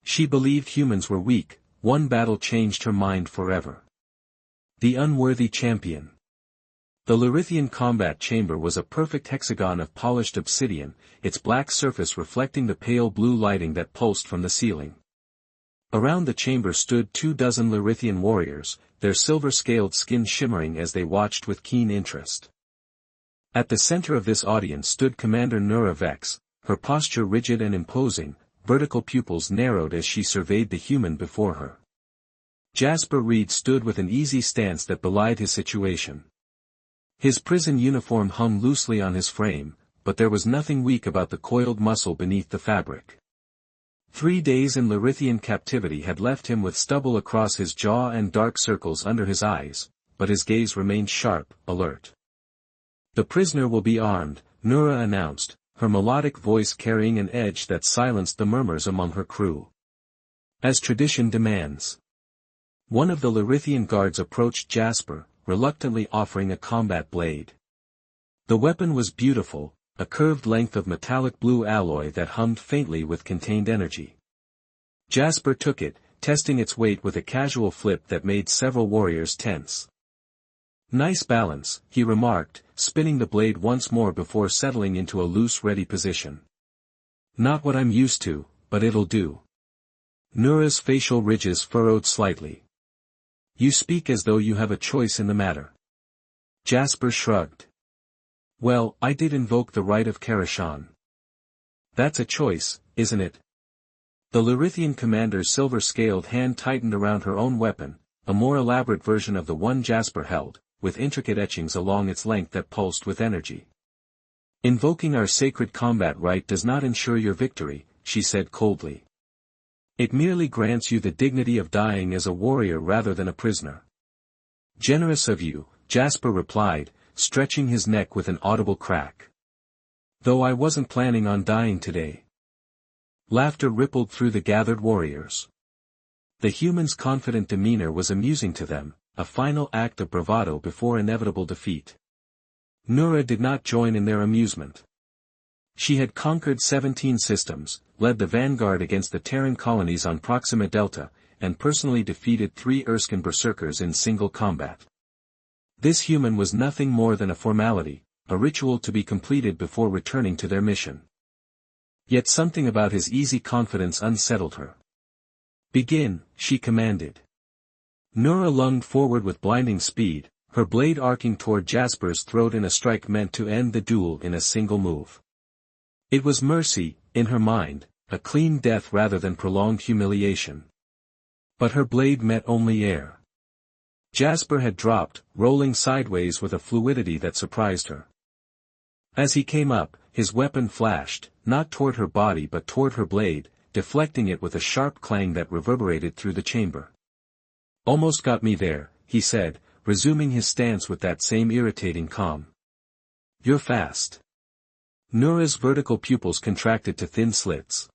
She believed humans were weak. One battle changed her mind forever. The unworthy champion. The Larithian combat chamber was a perfect hexagon of polished obsidian, its black surface reflecting the pale blue lighting that pulsed from the ceiling. Around the chamber stood 24 Larithian warriors, their silver-scaled skin shimmering as they watched with keen interest. At the center of this audience stood Commander Nura Vex, her posture rigid and imposing, vertical pupils narrowed as she surveyed the human before her. Jasper Reed stood with an easy stance that belied his situation. His prison uniform hung loosely on his frame, but there was nothing weak about the coiled muscle beneath the fabric. 3 days in Larithian captivity had left him with stubble across his jaw and dark circles under his eyes, but his gaze remained sharp, alert. "The prisoner will be armed," Nura announced, her melodic voice carrying an edge that silenced the murmurs among her crew. "As tradition demands." One of the Larithian guards approached Jasper, reluctantly offering a combat blade. The weapon was beautiful, a curved length of metallic blue alloy that hummed faintly with contained energy. Jasper took it, testing its weight with a casual flip that made several warriors tense. "Nice balance," he remarked, spinning the blade once more before settling into a loose ready position. "Not what I'm used to, but it'll do." Nura's facial ridges furrowed slightly. "You speak as though you have a choice in the matter." Jasper shrugged. "Well, I did invoke the right of Karashan." "That's a choice, isn't it?" The Larithian commander's silver-scaled hand tightened around her own weapon, a more elaborate version of the one Jasper held, with intricate etchings along its length that pulsed with energy. "Invoking our sacred combat right does not ensure your victory," she said coldly. "It merely grants you the dignity of dying as a warrior rather than a prisoner." "Generous of you," Jasper replied, stretching his neck with an audible crack. "Though I wasn't planning on dying today." Laughter rippled through the gathered warriors. The human's confident demeanor was amusing to them, a final act of bravado before inevitable defeat. Nura did not join in their amusement. She had conquered 17 systems, led the vanguard against the Terran colonies on Proxima Delta, and personally defeated 3 Erskine berserkers in single combat. This human was nothing more than a formality, a ritual to be completed before returning to their mission. Yet something about his easy confidence unsettled her. "Begin," she commanded. Nura lunged forward with blinding speed, her blade arcing toward Jasper's throat in a strike meant to end the duel in a single move. It was mercy, in her mind, a clean death rather than prolonged humiliation. But her blade met only air. Jasper had dropped, rolling sideways with a fluidity that surprised her. As he came up, his weapon flashed, not toward her body but toward her blade, deflecting it with a sharp clang that reverberated through the chamber. "Almost got me there," he said, resuming his stance with that same irritating calm. "You're fast." Nura's vertical pupils contracted to thin slits.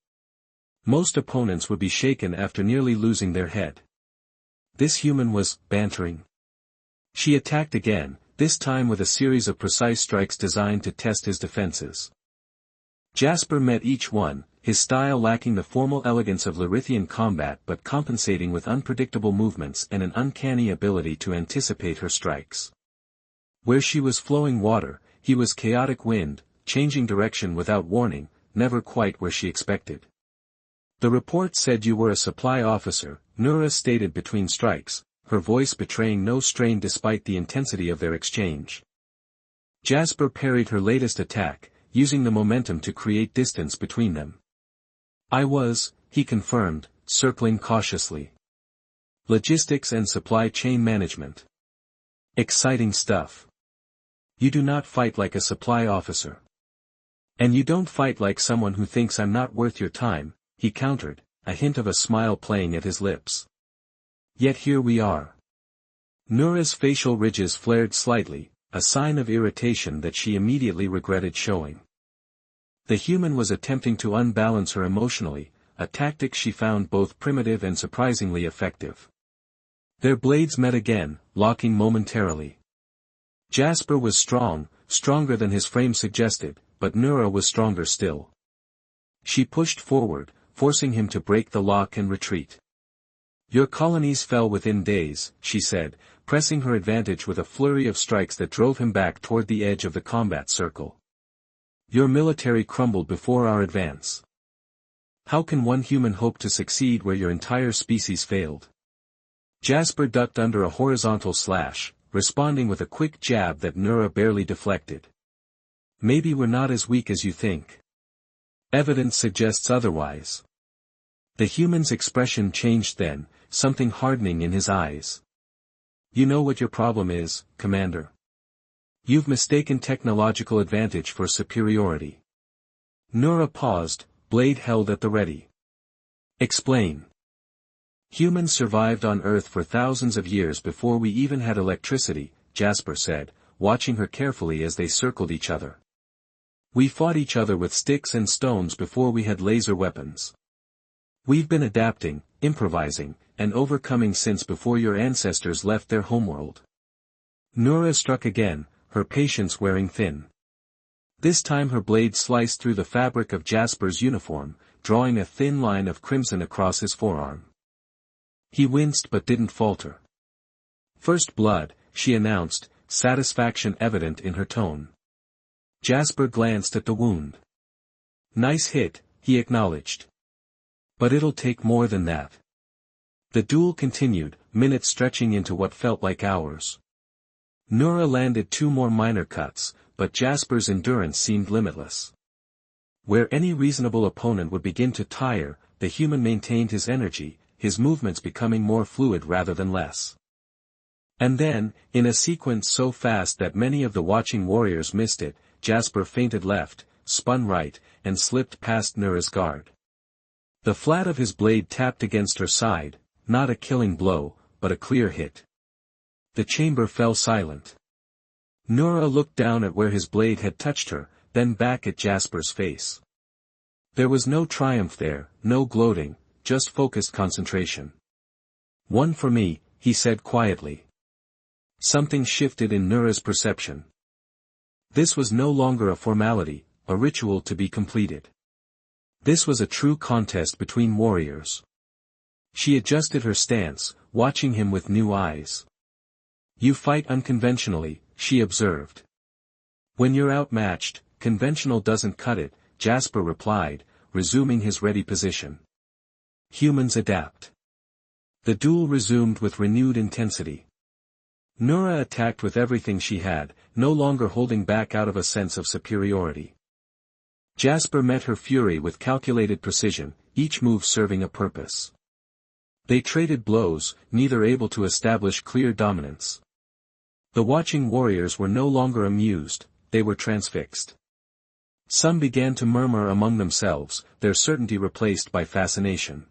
Most opponents would be shaken after nearly losing their head. This human was bantering. She attacked again, this time with a series of precise strikes designed to test his defenses. Jasper met each one, his style lacking the formal elegance of Larithian combat but compensating with unpredictable movements and an uncanny ability to anticipate her strikes. Where she was flowing water, he was chaotic wind, changing direction without warning, never quite where she expected. "The report said you were a supply officer," Nura stated between strikes, her voice betraying no strain despite the intensity of their exchange. Jasper parried her latest attack, using the momentum to create distance between them. "I was," he confirmed, circling cautiously. "Logistics and supply chain management. Exciting stuff. You do not fight like a supply officer. And you don't fight like someone who thinks I'm not worth your time," he countered, a hint of a smile playing at his lips. "Yet here we are." Nura's facial ridges flared slightly, a sign of irritation that she immediately regretted showing. The human was attempting to unbalance her emotionally, a tactic she found both primitive and surprisingly effective. Their blades met again, locking momentarily. Jasper was strong, stronger than his frame suggested, but Nura was stronger still. She pushed forward, forcing him to break the lock and retreat. Your colonies fell within days, she said, pressing her advantage with a flurry of strikes that drove him back toward the edge of the combat circle. Your military crumbled before our advance. How can one human hope to succeed where your entire species failed? Jasper ducked under a horizontal slash, responding with a quick jab that Nura barely deflected. Maybe we're not as weak as you think. Evidence suggests otherwise. The human's expression changed then, something hardening in his eyes. You know what your problem is, Commander. You've mistaken technological advantage for superiority. Nura paused, blade held at the ready. Explain. Humans survived on Earth for thousands of years before we even had electricity, Jasper said, watching her carefully as they circled each other. We fought each other with sticks and stones before we had laser weapons. We've been adapting, improvising, and overcoming since before your ancestors left their homeworld. Nura struck again, her patience wearing thin. This time her blade sliced through the fabric of Jasper's uniform, drawing a thin line of crimson across his forearm. He winced but didn't falter. First blood, she announced, satisfaction evident in her tone. Jasper glanced at the wound. Nice hit, he acknowledged. But it'll take more than that. The duel continued, minutes stretching into what felt like hours. Nura landed 2 more minor cuts, but Jasper's endurance seemed limitless. Where any reasonable opponent would begin to tire, the human maintained his energy, his movements becoming more fluid rather than less. And then, in a sequence so fast that many of the watching warriors missed it, Jasper feinted left, spun right, and slipped past Nura's guard. The flat of his blade tapped against her side, not a killing blow, but a clear hit. The chamber fell silent. Nura looked down at where his blade had touched her, then back at Jasper's face. There was no triumph there, no gloating, just focused concentration. One for me, he said quietly. Something shifted in Nura's perception. This was no longer a formality, a ritual to be completed. This was a true contest between warriors. She adjusted her stance, watching him with new eyes. You fight unconventionally, she observed. When you're outmatched, conventional doesn't cut it, Jasper replied, resuming his ready position. Humans adapt. The duel resumed with renewed intensity. Nura attacked with everything she had, no longer holding back out of a sense of superiority. Jasper met her fury with calculated precision, each move serving a purpose. They traded blows, neither able to establish clear dominance. The watching warriors were no longer amused, they were transfixed. Some began to murmur among themselves, their certainty replaced by fascination.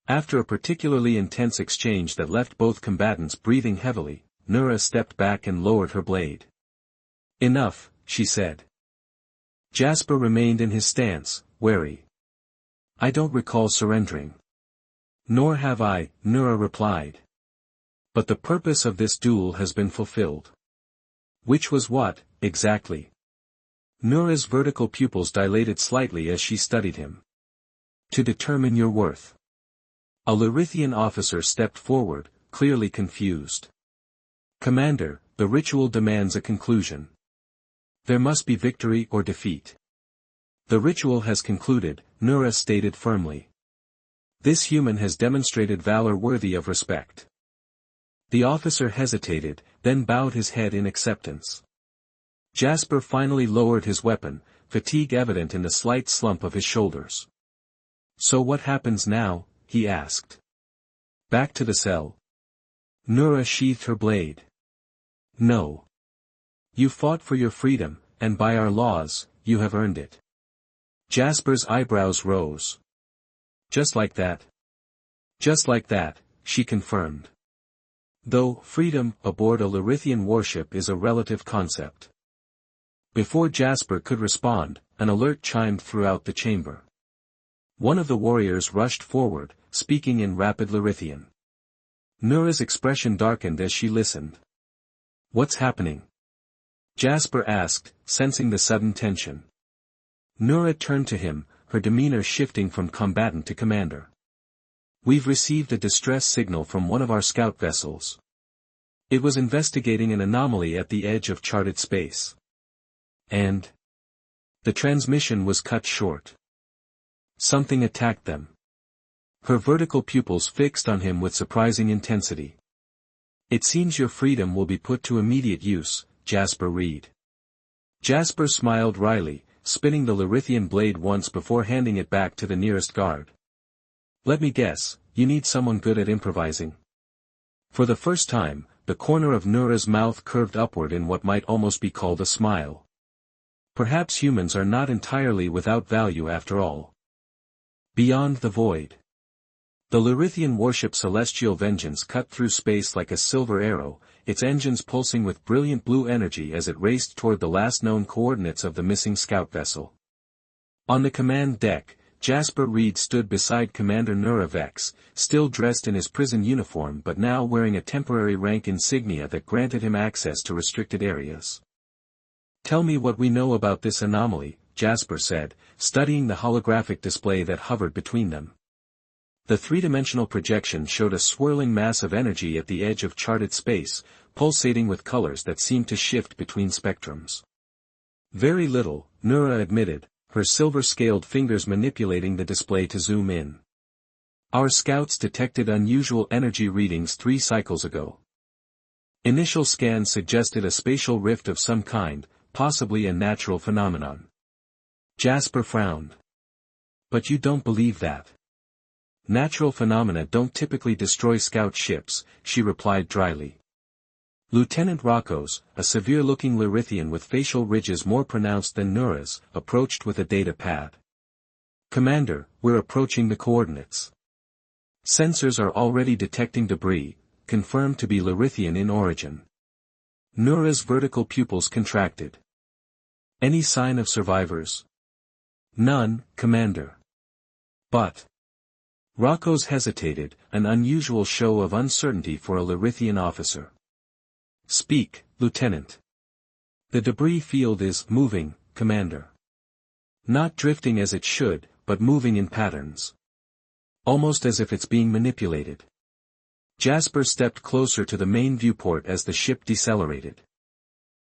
After a particularly intense exchange that left both combatants breathing heavily, Nura stepped back and lowered her blade. Enough, she said. Jasper remained in his stance, wary. I don't recall surrendering. Nor have I, Nura replied. But the purpose of this duel has been fulfilled. Which was what, exactly? Nura's vertical pupils dilated slightly as she studied him. To determine your worth. A Larithian officer stepped forward, clearly confused. Commander, the ritual demands a conclusion. There must be victory or defeat. The ritual has concluded, Nura stated firmly. This human has demonstrated valor worthy of respect. The officer hesitated, then bowed his head in acceptance. Jasper finally lowered his weapon, fatigue evident in the slight slump of his shoulders. So what happens now? He asked. Back to the cell. Nura sheathed her blade. No. You fought for your freedom, and by our laws, you have earned it. Jasper's eyebrows rose. Just like that? Just like that, she confirmed. Though, freedom aboard a Larithian warship is a relative concept. Before Jasper could respond, an alert chimed throughout the chamber. One of the warriors rushed forward, speaking in rapid Larithian. Nura's expression darkened as she listened. What's happening? Jasper asked, sensing the sudden tension. Nura turned to him, her demeanor shifting from combatant to commander. "We've received a distress signal from one of our scout vessels. It was investigating an anomaly at the edge of charted space. And the transmission was cut short. Something attacked them." Her vertical pupils fixed on him with surprising intensity. "It seems your freedom will be put to immediate use, Jasper Reed." Jasper smiled wryly, spinning the Larithian blade once before handing it back to the nearest guard. "Let me guess, you need someone good at improvising." For the first time, the corner of Nura's mouth curved upward in what might almost be called a smile. Perhaps humans are not entirely without value after all. Beyond the void. The Larithian warship Celestial Vengeance cut through space like a silver arrow, its engines pulsing with brilliant blue energy as it raced toward the last known coordinates of the missing scout vessel. On the command deck, Jasper Reed stood beside Commander Nura Vex, still dressed in his prison uniform but now wearing a temporary rank insignia that granted him access to restricted areas. "Tell me what we know about this anomaly," Jasper said, studying the holographic display that hovered between them. The three-dimensional projection showed a swirling mass of energy at the edge of charted space, pulsating with colors that seemed to shift between spectrums. "Very little," Nura admitted, her silver-scaled fingers manipulating the display to zoom in. "Our scouts detected unusual energy readings 3 cycles ago. Initial scans suggested a spatial rift of some kind, possibly a natural phenomenon." Jasper frowned. "But you don't believe that?" "Natural phenomena don't typically destroy scout ships," she replied dryly. Lieutenant Rocco's, a severe-looking Larithian with facial ridges more pronounced than Nura's, approached with a data pad. "Commander, we're approaching the coordinates. Sensors are already detecting debris, confirmed to be Larithian in origin." Nura's vertical pupils contracted. "Any sign of survivors?" "None, Commander." "But..." Rocco's hesitated, an unusual show of uncertainty for a Larithian officer. "Speak, Lieutenant." "The debris field is moving, Commander. Not drifting as it should, but moving in patterns. Almost as if it's being manipulated." Jasper stepped closer to the main viewport as the ship decelerated.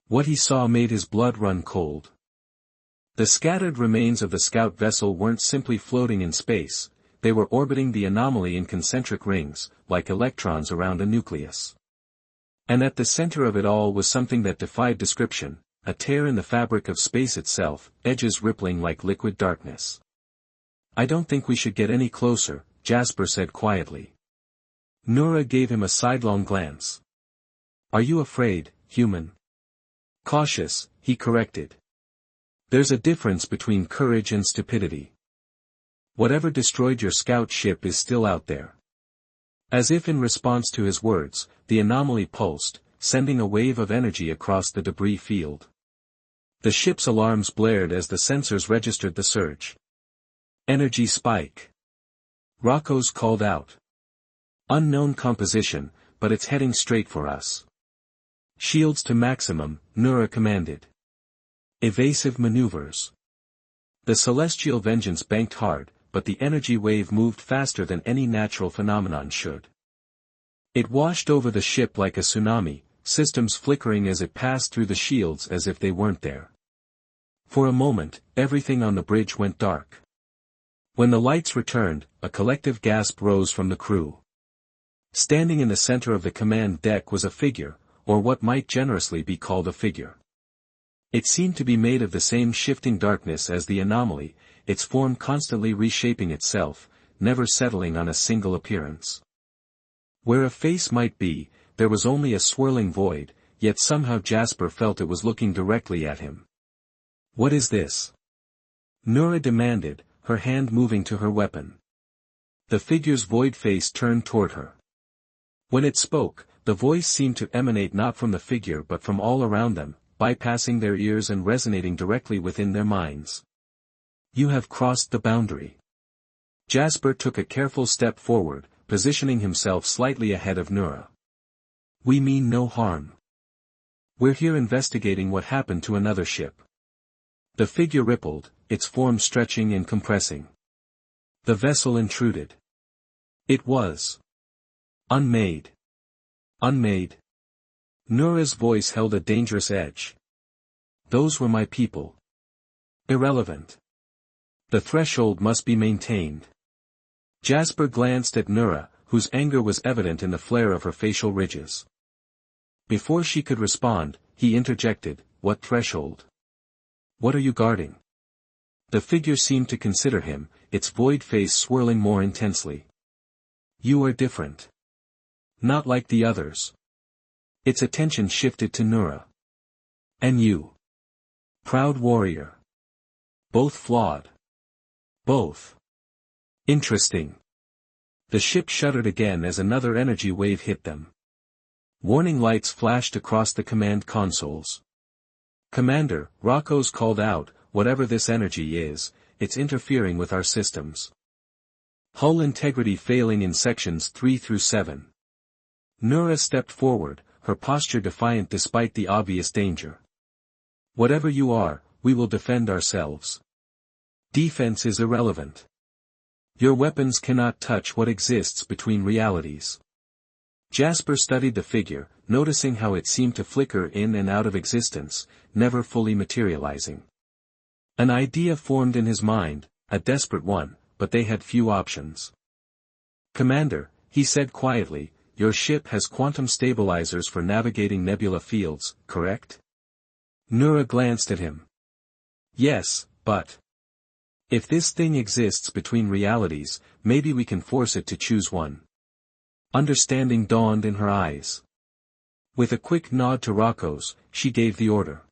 What he saw made his blood run cold. The scattered remains of the scout vessel weren't simply floating in space, they were orbiting the anomaly in concentric rings, like electrons around a nucleus. And at the center of it all was something that defied description, a tear in the fabric of space itself, edges rippling like liquid darkness. "I don't think we should get any closer," Jasper said quietly. Nura gave him a sidelong glance. "Are you afraid, human?" "Cautious," he corrected. "There's a difference between courage and stupidity. Whatever destroyed your scout ship is still out there." As if in response to his words, the anomaly pulsed, sending a wave of energy across the debris field. The ship's alarms blared as the sensors registered the surge. "Energy spike." Rocco's called out. "Unknown composition, but it's heading straight for us." "Shields to maximum," Nura commanded. "Evasive maneuvers." The Celestial Vengeance banked hard, but the energy wave moved faster than any natural phenomenon should. It washed over the ship like a tsunami, systems flickering as it passed through the shields as if they weren't there. For a moment, everything on the bridge went dark. When the lights returned, a collective gasp rose from the crew. Standing in the center of the command deck was a figure, or what might generously be called a figure. It seemed to be made of the same shifting darkness as the anomaly, its form constantly reshaping itself, never settling on a single appearance. Where a face might be, there was only a swirling void, yet somehow Jasper felt it was looking directly at him. "What is this?" Nura demanded, her hand moving to her weapon. The figure's void face turned toward her. When it spoke, the voice seemed to emanate not from the figure but from all around them, bypassing their ears and resonating directly within their minds. "You have crossed the boundary." Jasper took a careful step forward, positioning himself slightly ahead of Nura. "We mean no harm. We're here investigating what happened to another ship." The figure rippled, its form stretching and compressing. The vessel intruded. It was unmade. Unmade. Nura's voice held a dangerous edge. Those were my people. Irrelevant. The threshold must be maintained. Jasper glanced at Nura, whose anger was evident in the flare of her facial ridges. Before she could respond, he interjected, "What threshold? What are you guarding?" The figure seemed to consider him, its void face swirling more intensely. "You are different. Not like the others." Its attention shifted to Nura. "And you? Proud warrior. Both flawed. Both. Interesting." The ship shuddered again as another energy wave hit them. Warning lights flashed across the command consoles. "Commander," Rocco's called out, "whatever this energy is, it's interfering with our systems. Hull integrity failing in sections 3 through 7. Nura stepped forward, her posture defiant despite the obvious danger. "Whatever you are, we will defend ourselves. Defense is irrelevant. Your weapons cannot touch what exists between realities." Jasper studied the figure, noticing how it seemed to flicker in and out of existence, never fully materializing. An idea formed in his mind, a desperate one, but they had few options. "Commander," he said quietly, "your ship has quantum stabilizers for navigating nebula fields, correct?" Nura glanced at him. "Yes, but if this thing exists between realities, maybe we can force it to choose one." Understanding dawned in her eyes. With a quick nod to Rocco's, she gave the order.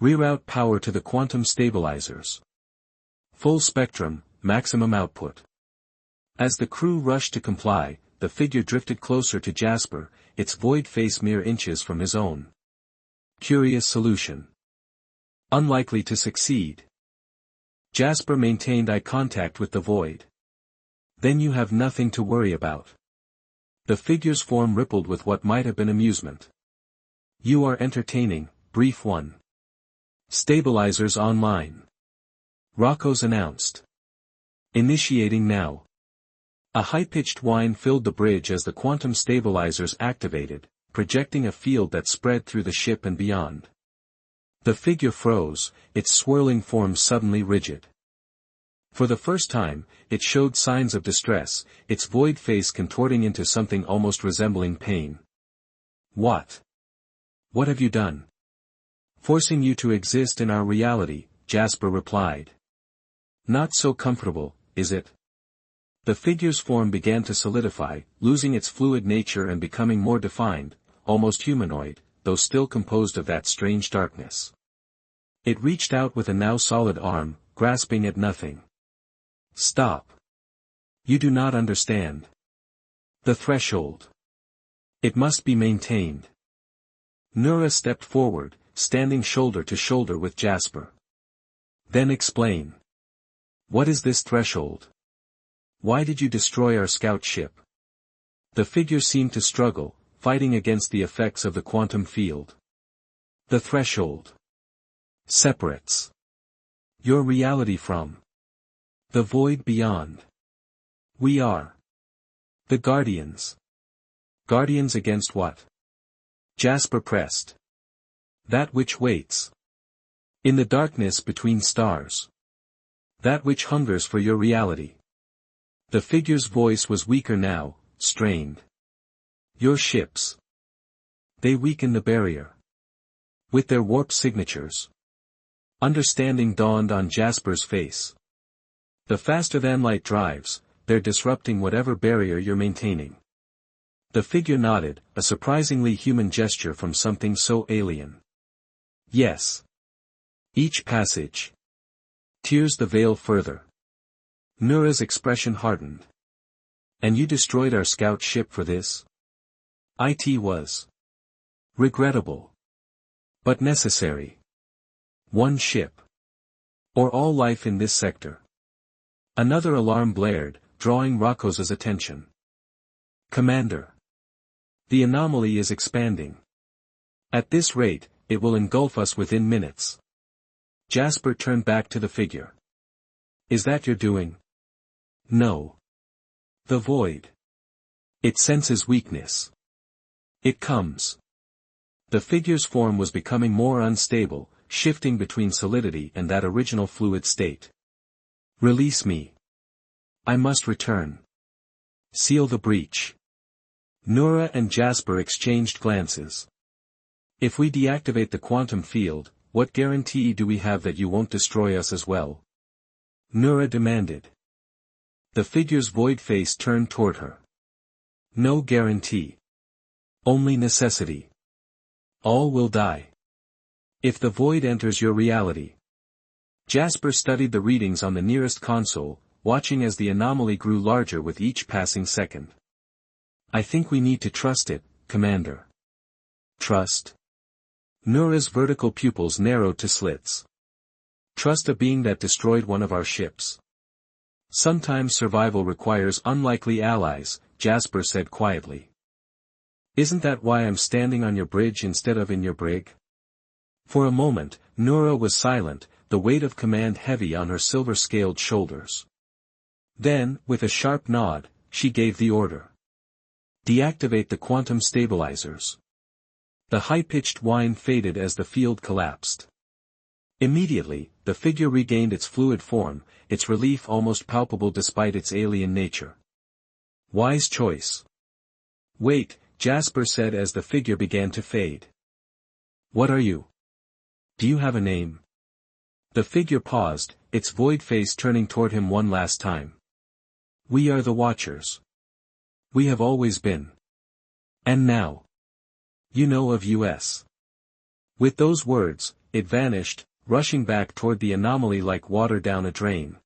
"Reroute power to the quantum stabilizers. Full spectrum, maximum output." As the crew rushed to comply, the figure drifted closer to Jasper, its void face mere inches from his own. Curious solution. Unlikely to succeed. Jasper maintained eye contact with the void. "Then you have nothing to worry about." The figure's form rippled with what might have been amusement. "You are entertaining, brief one. Stabilizers online." Rocco's announced. "Initiating now." A high-pitched whine filled the bridge as the quantum stabilizers activated, projecting a field that spread through the ship and beyond. The figure froze, its swirling form suddenly rigid. For the first time, it showed signs of distress, its void face contorting into something almost resembling pain. "What? What have you done?" "Forcing you to exist in our reality," Jasper replied. "Not so comfortable, is it?" The figure's form began to solidify, losing its fluid nature and becoming more defined, almost humanoid, though still composed of that strange darkness. It reached out with a now solid arm, grasping at nothing. "Stop. You do not understand. The threshold. It must be maintained." Nura stepped forward, standing shoulder to shoulder with Jasper. "Then explain. What is this threshold? Why did you destroy our scout ship?" The figure seemed to struggle, fighting against the effects of the quantum field. "The threshold separates your reality from the void beyond. We are the guardians." "Guardians against what?" Jasper pressed. "That which waits in the darkness between stars. That which hungers for your reality." The figure's voice was weaker now, strained. "Your ships. They weaken the barrier. With their warp signatures." Understanding dawned on Jasper's face. "The faster-than-light drives, they're disrupting whatever barrier you're maintaining." The figure nodded, a surprisingly human gesture from something so alien. "Yes. Each passage tears the veil further." Nura's expression hardened. "And you destroyed our scout ship for this?" "It was regrettable, but necessary. One ship, or all life in this sector." Another alarm blared, drawing Rocco's attention. "Commander. The anomaly is expanding. At this rate, it will engulf us within minutes." Jasper turned back to the figure. Is that your doing? No. The void. It senses weakness. It comes. The figure's form was becoming more unstable, shifting between solidity and that original fluid state. Release me. I must return. Seal the breach. Nura and Jasper exchanged glances. If we deactivate the quantum field, what guarantee do we have that you won't destroy us as well? Nura demanded. The figure's void face turned toward her. No guarantee. Only necessity. All will die. If the void enters your reality. Jasper studied the readings on the nearest console, watching as the anomaly grew larger with each passing second. I think we need to trust it, Commander. Trust? Nura's vertical pupils narrowed to slits. Trust a being that destroyed one of our ships. Sometimes survival requires unlikely allies, Jasper said quietly. Isn't that why I'm standing on your bridge instead of in your brig? For a moment, Nura was silent, the weight of command heavy on her silver-scaled shoulders. Then, with a sharp nod, she gave the order. Deactivate the quantum stabilizers. The high-pitched whine faded as the field collapsed. Immediately, the figure regained its fluid form, its relief almost palpable despite its alien nature. Wise choice. Wait, Jasper said as the figure began to fade. What are you? Do you have a name? The figure paused, its void face turning toward him one last time. We are the Watchers. We have always been. And now. You know of us. With those words, it vanished, rushing back toward the anomaly like water down a drain.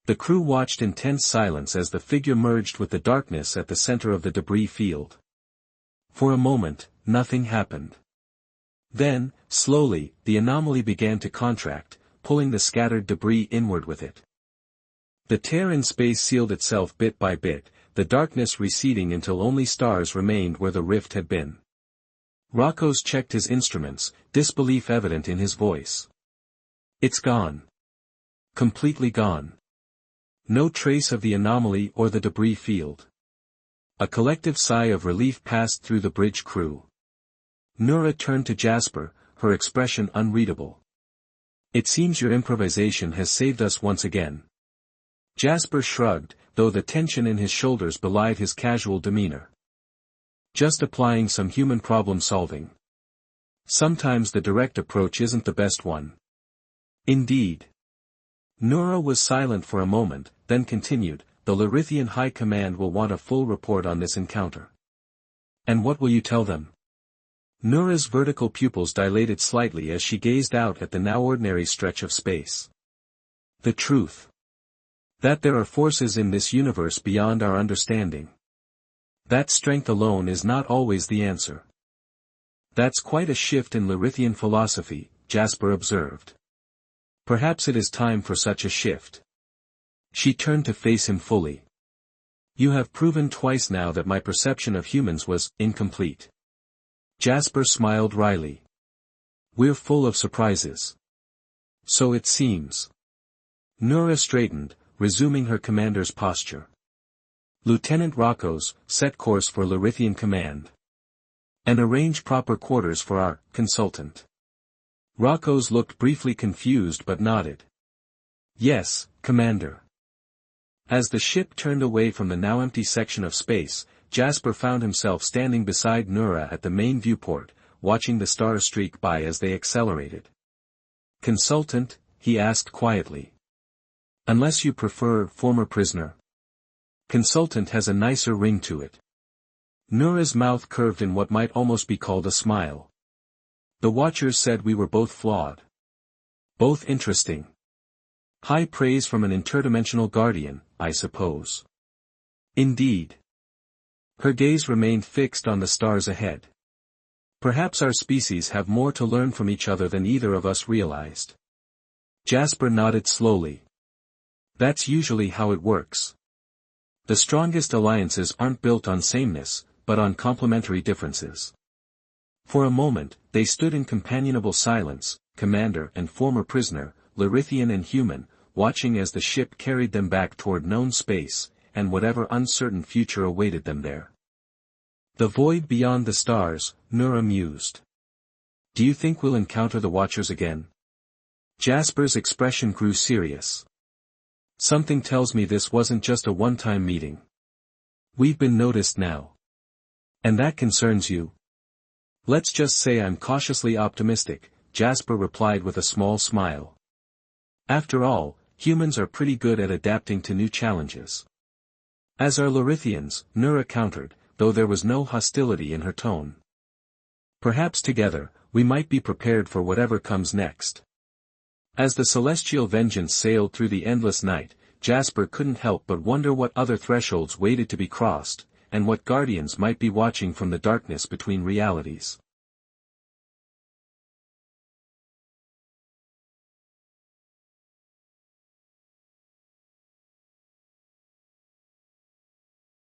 The crew watched in tense silence as the figure merged with the darkness at the center of the debris field. For a moment, nothing happened. Then, slowly, the anomaly began to contract, pulling the scattered debris inward with it. The tear in space sealed itself bit by bit, the darkness receding until only stars remained where the rift had been. Rocco's checked his instruments, disbelief evident in his voice. It's gone. Completely gone. No trace of the anomaly or the debris field. A collective sigh of relief passed through the bridge crew. Nura turned to Jasper, her expression unreadable. It seems your improvisation has saved us once again. Jasper shrugged, though the tension in his shoulders belied his casual demeanor. Just applying some human problem solving. Sometimes the direct approach isn't the best one. Indeed. Nura was silent for a moment, then continued, the Larithian High Command will want a full report on this encounter. And what will you tell them? Nura's vertical pupils dilated slightly as she gazed out at the now ordinary stretch of space. The truth. That there are forces in this universe beyond our understanding. That strength alone is not always the answer. That's quite a shift in Larithian philosophy, Jasper observed. Perhaps it is time for such a shift. She turned to face him fully. You have proven twice now that my perception of humans was incomplete. Jasper smiled wryly. We're full of surprises. So it seems. Nura straightened, resuming her commander's posture. Lieutenant Rocco's, set course for Larithian Command. And arrange proper quarters for our consultant. Rocco's looked briefly confused but nodded. Yes, Commander. As the ship turned away from the now empty section of space, Jasper found himself standing beside Nura at the main viewport, watching the stars streak by as they accelerated. Consultant, he asked quietly. Unless you prefer former prisoner. Consultant has a nicer ring to it. Nura's mouth curved in what might almost be called a smile. The Watchers said we were both flawed. Both interesting. High praise from an interdimensional guardian, I suppose. Indeed. Her gaze remained fixed on the stars ahead. Perhaps our species have more to learn from each other than either of us realized. Jasper nodded slowly. That's usually how it works. The strongest alliances aren't built on sameness, but on complementary differences. For a moment, they stood in companionable silence, commander and former prisoner, Larithian and human, watching as the ship carried them back toward known space, and whatever uncertain future awaited them there. The void beyond the stars, Nura mused. Do you think we'll encounter the Watchers again? Jasper's expression grew serious. Something tells me this wasn't just a one-time meeting. We've been noticed now. And that concerns you? Let's just say I'm cautiously optimistic, Jasper replied with a small smile. After all, humans are pretty good at adapting to new challenges. As are Larithians, Nura countered, though there was no hostility in her tone. Perhaps together, we might be prepared for whatever comes next. As the celestial vengeance sailed through the endless night, Jasper couldn't help but wonder what other thresholds waited to be crossed, and what guardians might be watching from the darkness between realities.